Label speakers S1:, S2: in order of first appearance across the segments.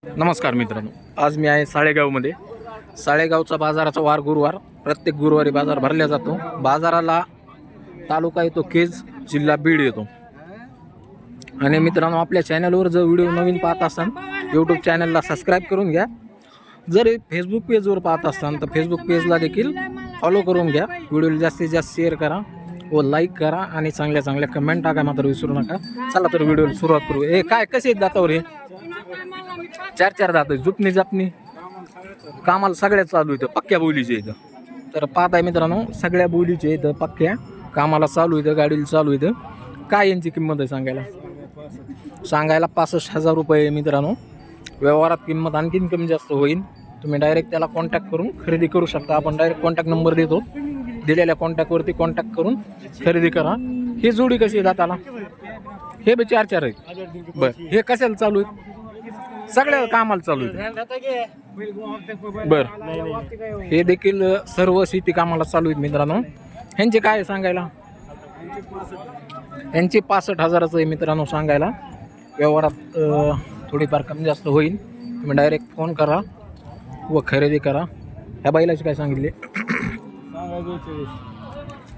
S1: नमस्कार मित्रांनो, आज मी आहे साळेगावमध्ये. साळेगावचा बाजाराचा वार गुरुवार. प्रत्येक गुरुवारी बाजार भरला जातो. बाजाराला तालुका येतो केज, जिल्हा बीड येतो. आणि मित्रांनो, आपल्या चॅनलवर जर व्हिडिओ नवीन पाहत असाल यूट्यूब चॅनलला सबस्क्राईब करून घ्या. जर फेसबुक पेजवर पाहत असाल तर फेसबुक पेजला देखील फॉलो करून घ्या. व्हिडिओला जास्तीत जास्त शेअर करा व लाईक करा आणि चांगल्या चांगल्या कमेंट टाका मात्र विसरू नका. चला तर व्हिडिओला सुरुवात करू. हे काय कसे आहेत दातावर? हे चार दात जुपणी जापणी कामाला सगळ्या चालू इथं, पक्क्या बोलीचे इथं. तर पाहत आहे मित्रांनो, सगळ्या बोलीचे इथं पक्क्या कामाला चालू इथं, गाडीला चालू इथं. काय यांची किंमत आहे सांगायला 65,000 रुपये मित्रांनो. व्यवहारात किंमत आणखीन कमी जास्त होईल. तुम्ही डायरेक्ट त्याला कॉन्टॅक्ट करून खरेदी करू शकता. आपण डायरेक्ट कॉन्टॅक्ट नंबर देतो, दिलेल्या कॉन्टॅक्टवरती कॉन्टॅक्ट करून खरेदी करा. ही जोडी कशी आहे दाताला? हे बी 4 आहेत. बरं, हे कशाला चालू आहेत? सगळ्या कामाला चालू आहे. बरं, हे देखील सर्व शेती कामाला चालू आहेत मित्रांनो. ह्यांचे काय सांगायला? यांची 65,000चं आहे मित्रांनो सांगायला. व्यवहारात थोडीफार कमी जास्त होईल. तुम्ही डायरेक्ट फोन करा व खरेदी करा. ह्या बैलाचे काय सांगितले?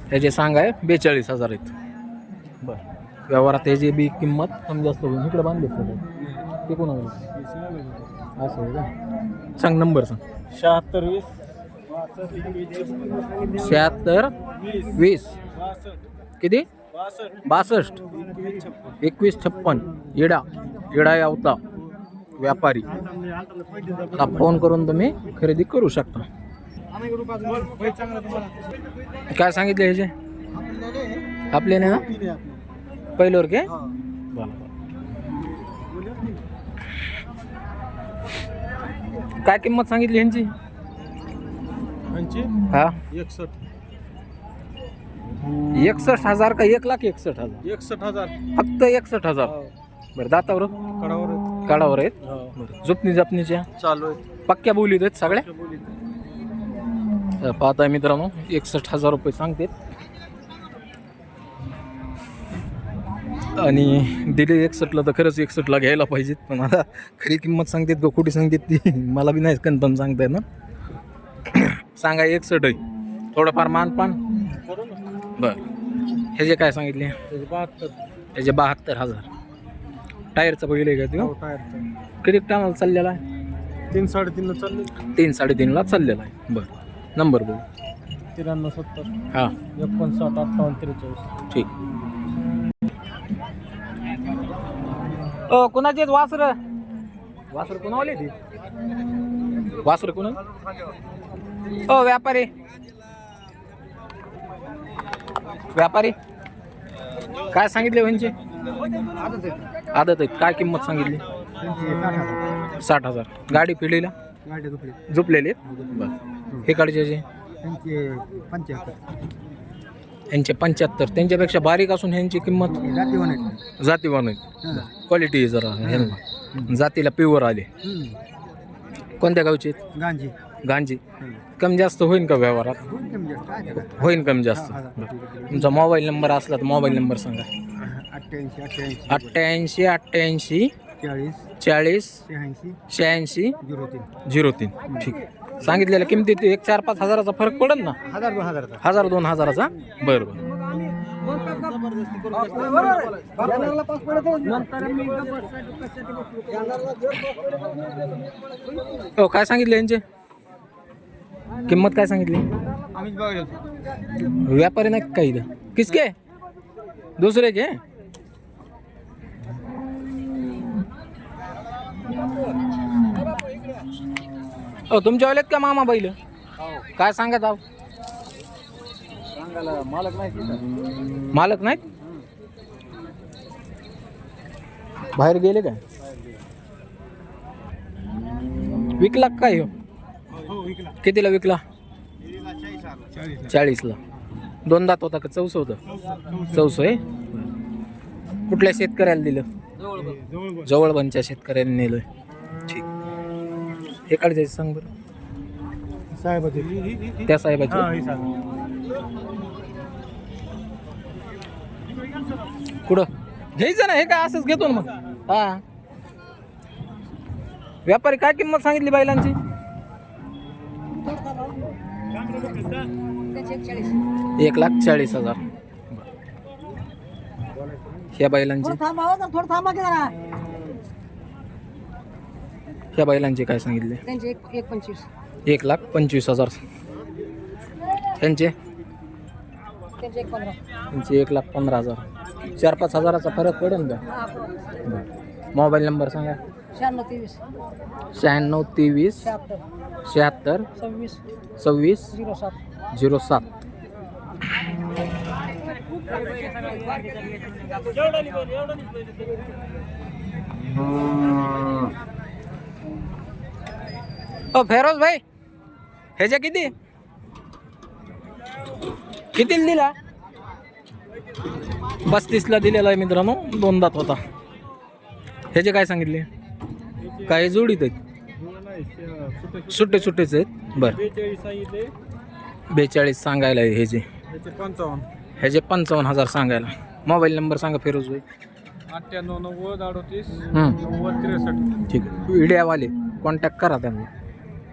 S1: ह्याचे सांगाय 42,000 आहेत. बरं, व्यवहारात ह्याची बी किंमत कमी जास्त होईल. इकडे बांधले ते कोण असं आहे का? सांग नंबर सांग. 7620 किती? 62 21 56. येडा यावता व्यापारी. आता फोन करून तुम्ही खरेदी करू शकता. काय सांगितले ह्याचे? आपले नाही ना पहिल्यावर के? काय किंमत सांगितली ह्यांची? हा 61,000 का 1,61,000?
S2: 61,000
S1: फक्त 61,000. बरं, दातावर काढावर आहेत. बरं, जुपणी जपणीच्या
S2: चालू आहे.
S1: पक्क्या बोलीत आहेत सगळ्या. पाहताय मित्रांनो, 61,000 रुपये सांगते. आणि दिले 61ला तर खरंच 61ला घ्यायला पाहिजेत. पण आता खरी किंमत सांगतात का खोटी सांगतात ती मला बी नाही कन्फर्म सांगताय ना. सांगा 61 आहे. थोडंफार मानपान. बरं, ह्याचे काय सांगितले? त्याचे 72,000. टायरचा पहिले का तो? किती टायमाला चाललेला आहे?
S2: 3-3.5 चालले.
S1: 3-3.5ला चाललेला आहे. बरं, नंबर बोल.
S2: 9370
S1: हां
S2: 5958
S1: ठीक. कोणाचे वासर कोणावले ते? वासर कोणा? व्यापारी काय सांगितले ह्यांचे? आदत आहेत. काय किंमत सांगितली? 60,000. गाडी पिढीला झोपलेली आहेत. बरं, हे काढचे यांचे 75. त्यांच्यापेक्षा बारीक असून ह्यांची किंमत जातीवान आहेत. क्वालिटी जरा ह्यांना जातीला प्युअर आले. कोणत्या गावचे? गांजी. कमी जास्त होईल का व्यवहारात? होईल कमी जास्त. तुमचा मोबाईल नंबर असला तर मोबाईल नंबर सांगा. 88 88 40 86 03. ठीक आहे. सांगितलेल्या किमतीत 1-4-5 हजाराचा फरक पडेल ना? 1,000-2,000चा. बरं बरं. हो, काय सांगितले यांचे? किंमत काय सांगितली? व्यापारी नाही का इथं? किसके दुसरे के? तुमच्या वाल्यात का मामा बैल? काय सांगत आहो? मालक नाहीत? बाहेर गेले काय? विकला काय हो? कितीला विकला? 40ला. 2 दात होता का? 14 होतं? 14 आहे. कुठल्या शेतकऱ्याला दिलं? जवळबनच्या शेतकऱ्याने नेलं. ठीक. हे काढायचं सांग बरं. त्या साहेबाची कुठं घ्यायचं ना? हे काय असंच घेतो ना मग. हा व्यापारी काय किंमत सांगितली बैलांची? 1,40,000. ह्या बैलांची ह्या बैलांची काय सांगितले? 1,25,000. त्यांचे 1,15,000. 4-5 हजाराचा फरक पडेल का? मोबाईल नंबर सांगा. 96 23 76 26 07. फेरोज भाई ह्याच्या किती दिला? 35ला दिलेला आहे मित्रांनो. 2 दात होता. ह्याचे काय सांगितले? काय जोडीत आहेत? सुट्टेच आहेत. बरं 42 सांगायला आहे ह्याचे. ह्याचे 55,000 सांगायला. मोबाईल नंबर सांगा फिरोज भाई.
S2: 98 90 38
S1: हं.
S2: 90 63.
S1: ठीक आहे. मीडियावाले कॉन्टॅक्ट करा त्यांना.